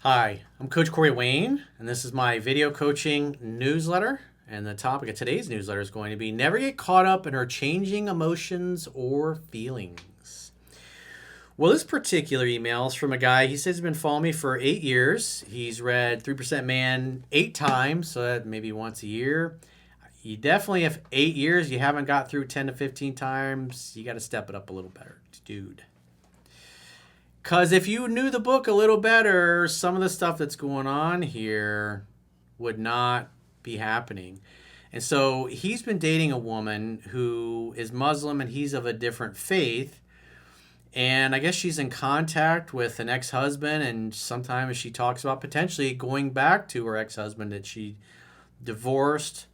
Hi, I'm Coach Corey Wayne, and this is my video coaching newsletter. And the topic of today's newsletter is going to be never get caught up in her changing emotions or feelings. Well, this particular email is from a guy. He says he's been following me for 8 years. He's read 3% Man 8 times, so that maybe once a year. You definitely, if 8 years you haven't got through 10 to 15 times, you got to step it up a little better, dude. Because if you knew the book a little better, some of the stuff that's going on here would not be happening. And so he's been dating a woman who is Muslim and he's of a different faith. And I guess she's in contact with an ex-husband, and sometimes she talks about potentially going back to her ex-husband that she divorced.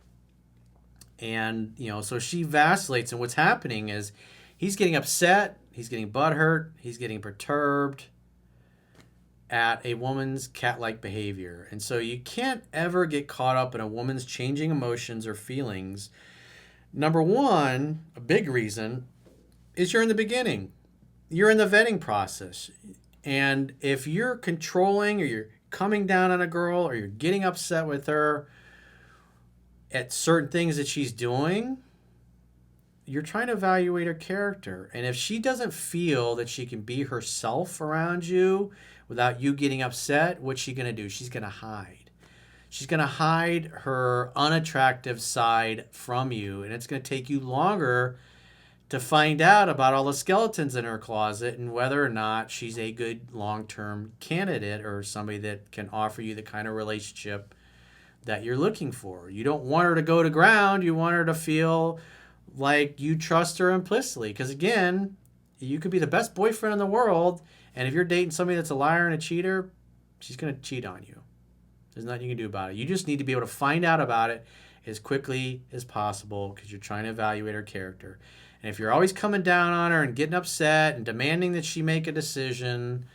And, so she vacillates. And what's happening is he's getting upset, he's getting butthurt, he's getting perturbed at a woman's cat-like behavior. And so you can't ever get caught up in a woman's changing emotions or feelings. Number one, a big reason, is you're in the beginning. You're in the vetting process. And if you're controlling or you're coming down on a girl or you're getting upset with her at certain things that she's doing, you're trying to evaluate her character. And if she doesn't feel that she can be herself around you without you getting upset, what's she going to do? She's going to hide. She's going to hide her unattractive side from you. And it's going to take you longer to find out about all the skeletons in her closet and whether or not she's a good long-term candidate or somebody that can offer you the kind of relationship that you're looking for. You don't want her to go to ground. You want her to feel like you trust her implicitly. Because again, you could be the best boyfriend in the world, and if you're dating somebody that's a liar and a cheater, she's going to cheat on you. There's nothing you can do about it. You just need to be able to find out about it as quickly as possible because you're trying to evaluate her character. And if you're always coming down on her and getting upset and demanding that she make a decision,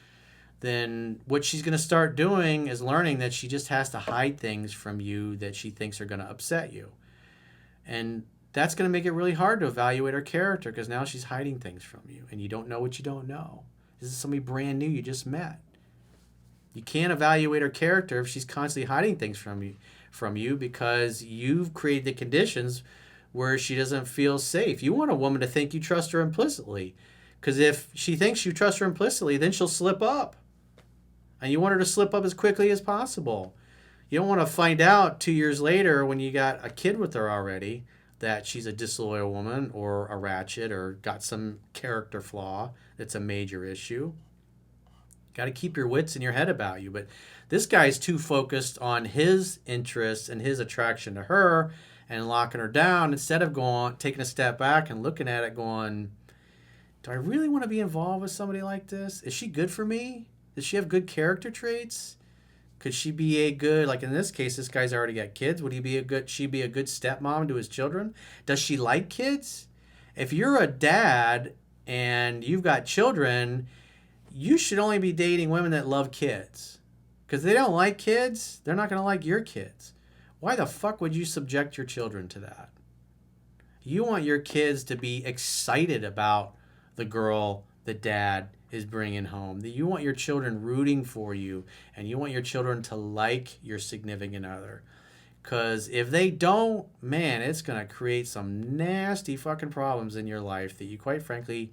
then what she's going to start doing is learning that she just has to hide things from you that she thinks are going to upset you. And that's going to make it really hard to evaluate her character because now she's hiding things from you and you don't know what you don't know. This is somebody brand new you just met. You can't evaluate her character if she's constantly hiding things from you because you've created the conditions where she doesn't feel safe. You want a woman to think you trust her implicitly, because if she thinks you trust her implicitly, then she'll slip up. And you want her to slip up as quickly as possible. You don't want to find out 2 years later when you got a kid with her already that she's a disloyal woman or a ratchet or got some character flaw that's a major issue. Got to keep your wits in your head about you. But this guy's too focused on his interests and his attraction to her and locking her down instead of taking a step back and looking at it going, do I really want to be involved with somebody like this? Is she good for me? Does she have good character traits? Could she be a good, like in this case, this guy's already got kids. Would she be a good stepmom to his children? Does she like kids? If you're a dad and you've got children, you should only be dating women that love kids. Because if they don't like kids, they're not going to like your kids. Why the fuck would you subject your children to that? You want your kids to be excited about the girl the dad is bringing home. You want your children rooting for you, and you want your children to like your significant other. Because if they don't, man, it's going to create some nasty fucking problems in your life that you quite frankly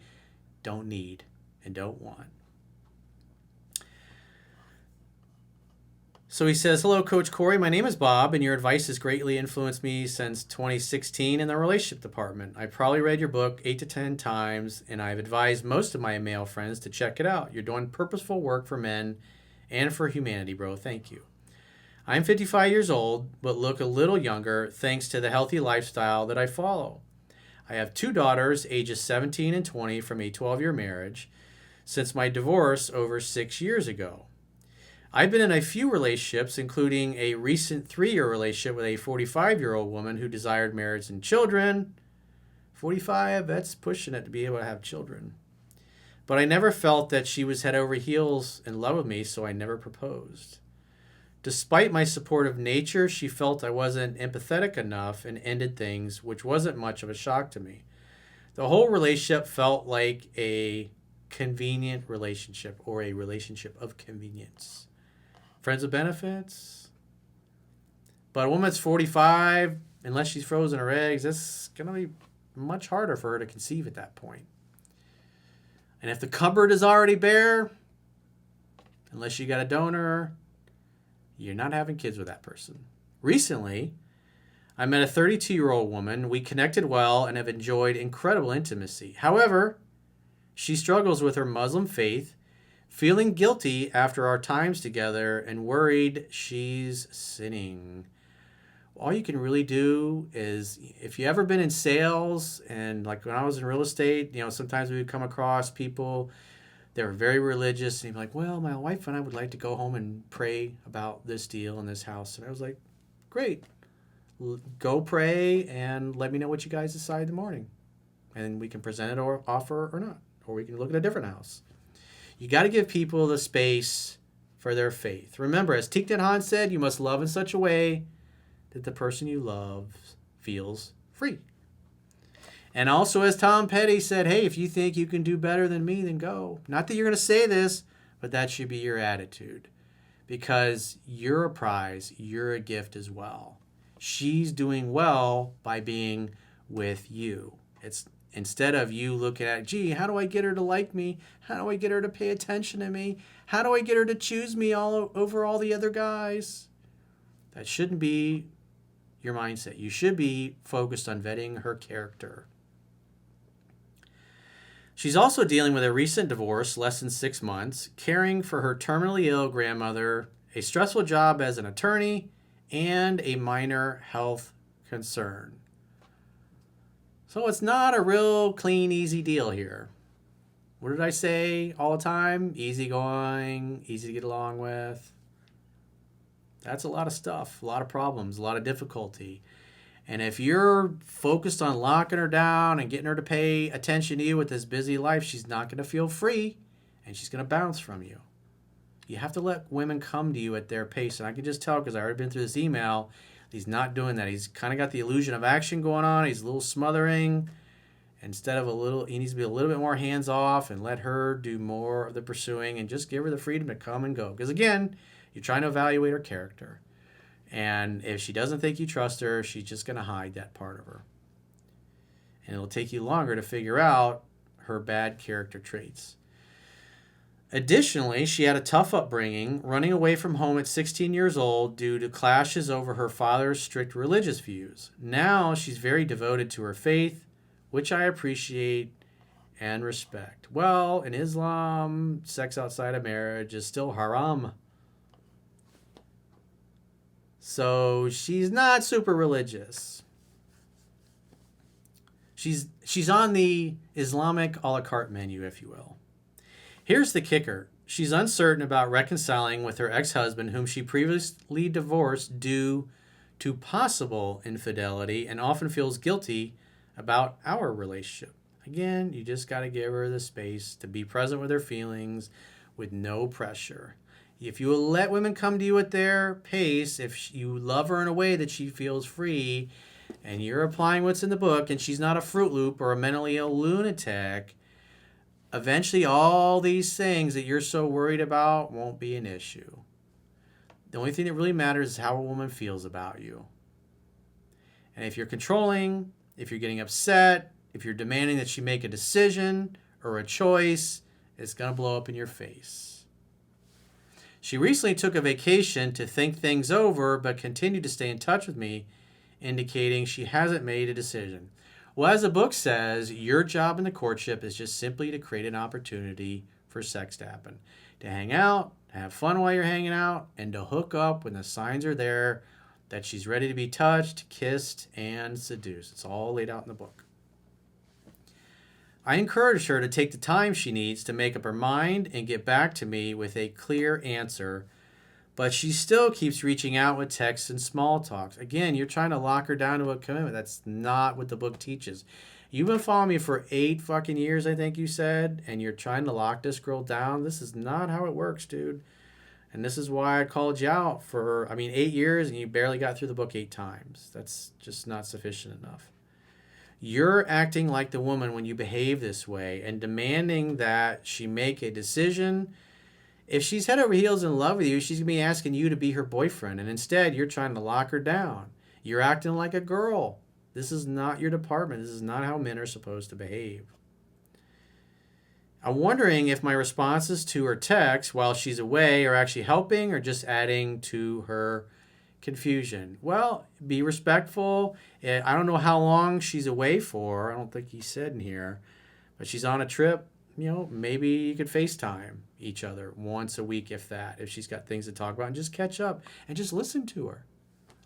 don't need and don't want. So he says, hello, Coach Corey. My name is Bob, and your advice has greatly influenced me since 2016 in the relationship department. I probably read your book 8 to 10 times, and I've advised most of my male friends to check it out. You're doing purposeful work for men and for humanity, bro. Thank you. I'm 55 years old, but look a little younger thanks to the healthy lifestyle that I follow. I have 2 daughters, ages 17 and 20, from a 12-year marriage since my divorce over 6 years ago. I've been in a few relationships, including a recent 3-year relationship with a 45-year-old woman who desired marriage and children. 45, that's pushing it to be able to have children. But I never felt that she was head over heels in love with me, so I never proposed. Despite my supportive nature, she felt I wasn't empathetic enough and ended things, which wasn't much of a shock to me. The whole relationship felt like a convenient relationship or a relationship of convenience. Friends with benefits. But a woman that's 45, unless she's frozen her eggs, it's going to be much harder for her to conceive at that point. And if the cupboard is already bare, unless you got a donor, you're not having kids with that person. Recently, I met a 32-year-old woman. We connected well and have enjoyed incredible intimacy. However, she struggles with her Muslim faith, feeling guilty after our times together and worried she's sinning. All you can really do is, if you ever been in sales, and like when I was in real estate, sometimes we would come across people that were very religious, and you'd be like, well, my wife and I would like to go home and pray about this deal in this house. And I was like, great. Go pray and let me know what you guys decide in the morning. And we can present it or offer or not. Or we can look at a different house. You got to give people the space for their faith. Remember, as Thich Nhat Hanh said, you must love in such a way that the person you love feels free. And also, as Tom Petty said, hey, if you think you can do better than me, then go. Not that you're going to say this, but that should be your attitude. Because you're a prize. You're a gift as well. She's doing well by being with you. It's instead of you looking at, gee, how do I get her to like me? How do I get her to pay attention to me? How do I get her to choose me over all the other guys? That shouldn't be your mindset. You should be focused on vetting her character. She's also dealing with a recent divorce, less than 6 months, caring for her terminally ill grandmother, a stressful job as an attorney, and a minor health concern. So it's not a real clean, easy deal here. What did I say all the time? Easygoing, easy to get along with. That's a lot of stuff, a lot of problems, a lot of difficulty. And if you're focused on locking her down and getting her to pay attention to you with this busy life, she's not going to feel free, and she's going to bounce from you. You have to let women come to you at their pace. And I can just tell, because I've already been through this email, he's not doing that. He's kind of got the illusion of action going on. He's a little smothering. Instead of he needs to be a little bit more hands-off and let her do more of the pursuing and just give her the freedom to come and go. Because again, you're trying to evaluate her character. And if she doesn't think you trust her, she's just going to hide that part of her. And it'll take you longer to figure out her bad character traits. Additionally, she had a tough upbringing, running away from home at 16 years old due to clashes over her father's strict religious views. Now she's very devoted to her faith, which I appreciate and respect. Well, in Islam, sex outside of marriage is still haram. So she's not super religious. She's on the Islamic a la carte menu, if you will. Here's the kicker. She's uncertain about reconciling with her ex-husband, whom she previously divorced due to possible infidelity, and often feels guilty about our relationship. Again, you just got to give her the space to be present with her feelings with no pressure. If you will let women come to you at their pace, if you love her in a way that she feels free, and you're applying what's in the book, and she's not a Fruit Loop or a mentally ill lunatic, eventually all these things that you're so worried about won't be an issue. The only thing that really matters is how a woman feels about you. And if you're controlling, if you're getting upset, if you're demanding that she make a decision or a choice, it's going to blow up in your face. She recently took a vacation to think things over, but continued to stay in touch with me, indicating she hasn't made a decision. Well, as the book says, your job in the courtship is just simply to create an opportunity for sex to happen. To hang out, to have fun while you're hanging out, and to hook up when the signs are there that she's ready to be touched, kissed, and seduced. It's all laid out in the book. I encouraged her to take the time she needs to make up her mind and get back to me with a clear answer, but she still keeps reaching out with texts and small talks. Again, you're trying to lock her down to a commitment. That's not what the book teaches. You've been following me for 8 fucking years, I think you said, and you're trying to lock this girl down. This is not how it works, dude. And this is why I called you out for, 8 years, and you barely got through the book 8 times. That's just not sufficient enough. You're acting like the woman when you behave this way and demanding that she make a decision. If she's head over heels in love with you, she's going to be asking you to be her boyfriend. And instead, you're trying to lock her down. You're acting like a girl. This is not your department. This is not how men are supposed to behave. I'm wondering if my responses to her texts while she's away are actually helping or just adding to her confusion. Well, be respectful. I don't know how long she's away for. I don't think he said in here. But she's on a trip. Maybe you could FaceTime each other once a week, if that, if she's got things to talk about, and just catch up and just listen to her.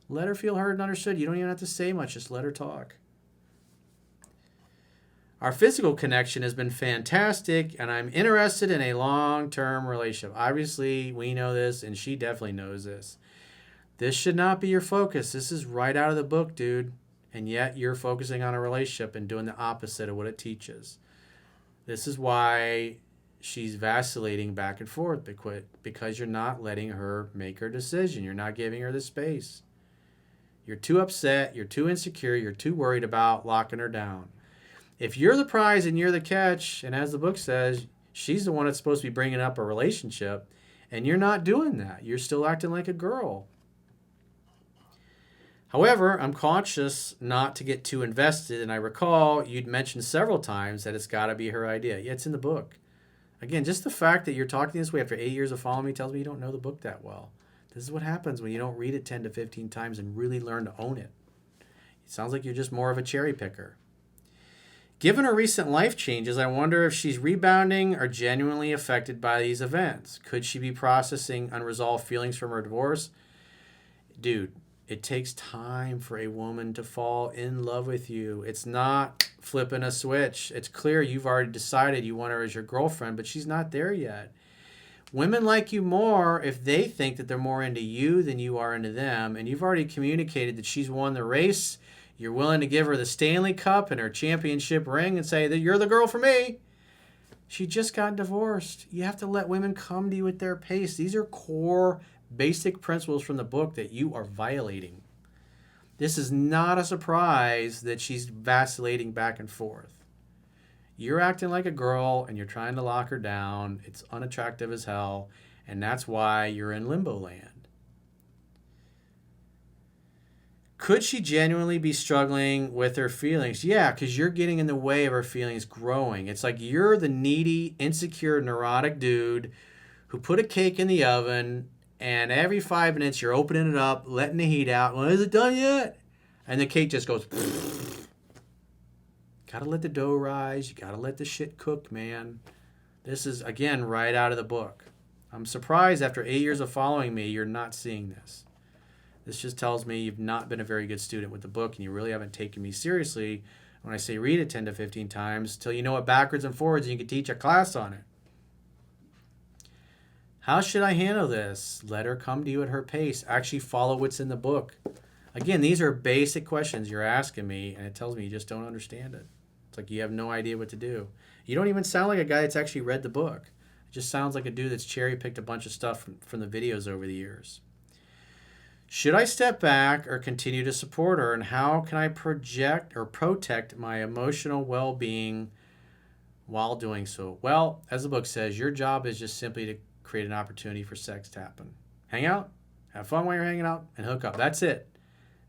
Let her feel heard and understood. You don't even have to say much. Just let her talk. Our physical connection has been fantastic, and I'm interested in a long-term relationship. Obviously, we know this, and she definitely knows this. This should not be your focus. This is right out of the book, dude. And yet you're focusing on a relationship and doing the opposite of what it teaches. This is why she's vacillating back and forth, because you're not letting her make her decision. You're not giving her the space. You're too upset. You're too insecure. You're too worried about locking her down. If you're the prize and you're the catch, and as the book says, she's the one that's supposed to be bringing up a relationship, and you're not doing that. You're still acting like a girl. However, I'm cautious not to get too invested, and I recall you'd mentioned several times that it's got to be her idea. Yeah, it's in the book. Again, just the fact that you're talking this way after 8 years of following me tells me you don't know the book that well. This is what happens when you don't read it 10 to 15 times and really learn to own it. It sounds like you're just more of a cherry picker. Given her recent life changes, I wonder if she's rebounding or genuinely affected by these events. Could she be processing unresolved feelings from her divorce? Dude, it takes time for a woman to fall in love with you. It's not flipping a switch. It's clear you've already decided you want her as your girlfriend, but she's not there yet. Women like you more if they think that they're more into you than you are into them, and you've already communicated that she's won the race. You're willing to give her the Stanley Cup and her championship ring and say that you're the girl for me. She just got divorced. You have to let women come to you at their pace. These are core basic principles from the book that you are violating. This is not a surprise that she's vacillating back and forth. You're acting like a girl and you're trying to lock her down. It's unattractive as hell, and that's why you're in limbo land. Could she genuinely be struggling with her feelings? Yeah, because you're getting in the way of her feelings growing. It's like you're the needy, insecure, neurotic dude who put a cake in the oven, and every 5 minutes you're opening it up, letting the heat out. Well, is it done yet? And the cake just goes. Gotta let the dough rise. You gotta let the shit cook, man. This is, again, right out of the book. I'm surprised after 8 years of following me, you're not seeing this. This just tells me you've not been a very good student with the book, and you really haven't taken me seriously when I say read it 10 to 15 times till you know it backwards and forwards and you can teach a class on it. How should I handle this? Let her come to you at her pace. Actually follow what's in the book. Again, these are basic questions you're asking me, and it tells me you just don't understand it. It's like you have no idea what to do. You don't even sound like a guy that's actually read the book. It just sounds like a dude that's cherry-picked a bunch of stuff from the videos over the years. Should I step back or continue to support her, and how can I project or protect my emotional well-being while doing so? Well, as the book says, your job is just simply to create an opportunity for sex to happen. Hang out, have fun while you're hanging out, and hook up. That's it.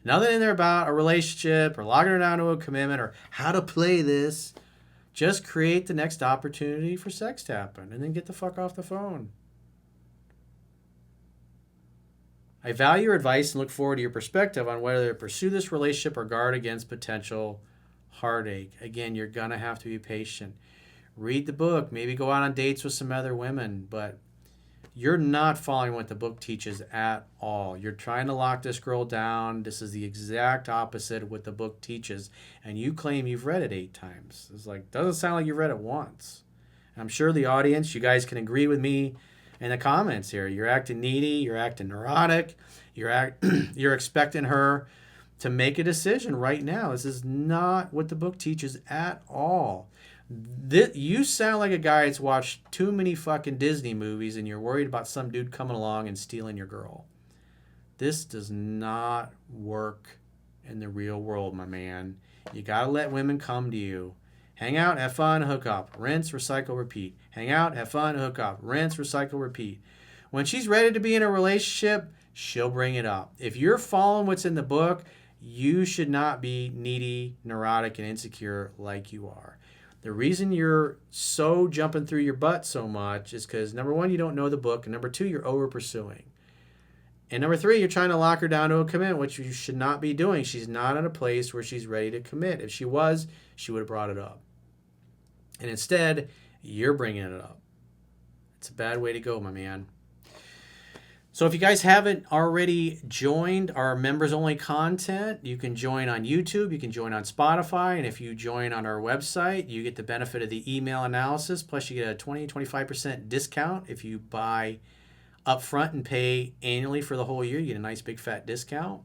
Nothing in there about a relationship or logging her down to a commitment or how to play this. Just create the next opportunity for sex to happen and then get the fuck off the phone. I value your advice and look forward to your perspective on whether to pursue this relationship or guard against potential heartache. Again, you're going to have to be patient. Read the book. Maybe go out on dates with some other women, but you're not following what the book teaches at all. You're trying to lock this girl down. This is the exact opposite of what the book teaches, and you claim you've read it 8 times. It's like, doesn't sound like you've read it once. And I'm sure the audience, you guys can agree with me in the comments here. You're acting needy. You're acting neurotic. You're expecting her to make a decision right now. This is not what the book teaches at all. You sound like a guy that's watched too many fucking Disney movies and you're worried about some dude coming along and stealing your girl. This does not work in the real world, my man. You gotta let women come to you. Hang out, have fun, hook up. Rinse, recycle, repeat. Hang out, have fun, hook up. Rinse, recycle, repeat. When she's ready to be in a relationship, she'll bring it up. If you're following what's in the book, you should not be needy, neurotic, and insecure like you are. The reason you're so jumping through your butt so much is because, number one, you don't know the book, and number two, you're over pursuing. And number three, you're trying to lock her down to a commitment, which you should not be doing. She's not in a place where she's ready to commit. If she was, she would have brought it up. And instead, you're bringing it up. It's a bad way to go, my man. So if you guys haven't already joined our members-only content, you can join on YouTube, you can join on Spotify, and if you join on our website, you get the benefit of the email analysis, plus you get a 20-25% discount if you buy upfront and pay annually for the whole year. You get a nice big fat discount.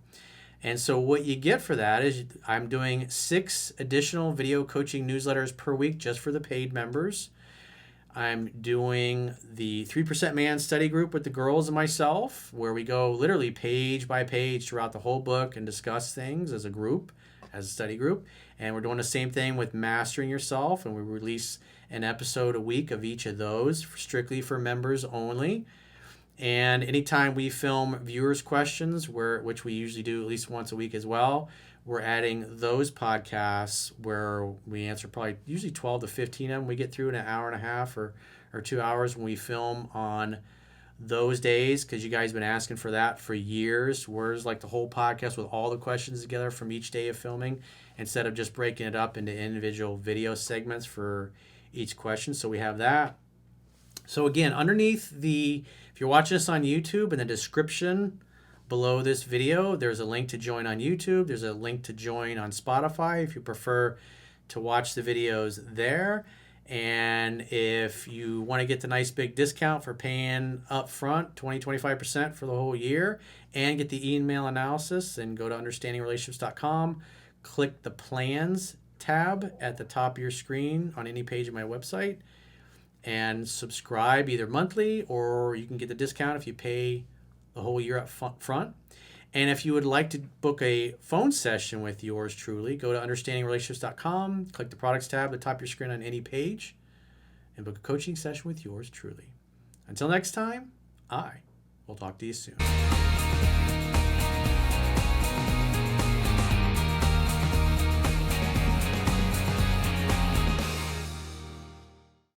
And so what you get for that is I'm doing 6 additional video coaching newsletters per week just for the paid members. I'm doing the 3% Man study group with the girls and myself, where we go literally page by page throughout the whole book and discuss things as a group, as a study group. And we're doing the same thing with Mastering Yourself, and we release an episode a week of each of those, strictly for members only. And anytime we film viewers' questions, which we usually do at least once a week as well, we're adding those podcasts where we answer probably usually 12 to 15 of them. We get through in an hour and a half or 2 hours when we film on those days, because you guys have been asking for that for years. Where's like the whole podcast with all the questions together from each day of filming, instead of just breaking it up into individual video segments for each question. So we have that. So again, underneath if you're watching this on YouTube, in the description below this video, there's a link to join on YouTube. There's a link to join on Spotify if you prefer to watch the videos there. And if you want to get the nice big discount for paying up front, 20-25% for the whole year, and get the email analysis, then go to understandingrelationships.com, click the plans tab at the top of your screen on any page of my website, and subscribe either monthly, or you can get the discount if you pay the whole year up front. And if you would like to book a phone session with yours truly, go to understandingrelationships.com, click the products tab at the top of your screen on any page, and book a coaching session with yours truly. Until next time, I will talk to you soon.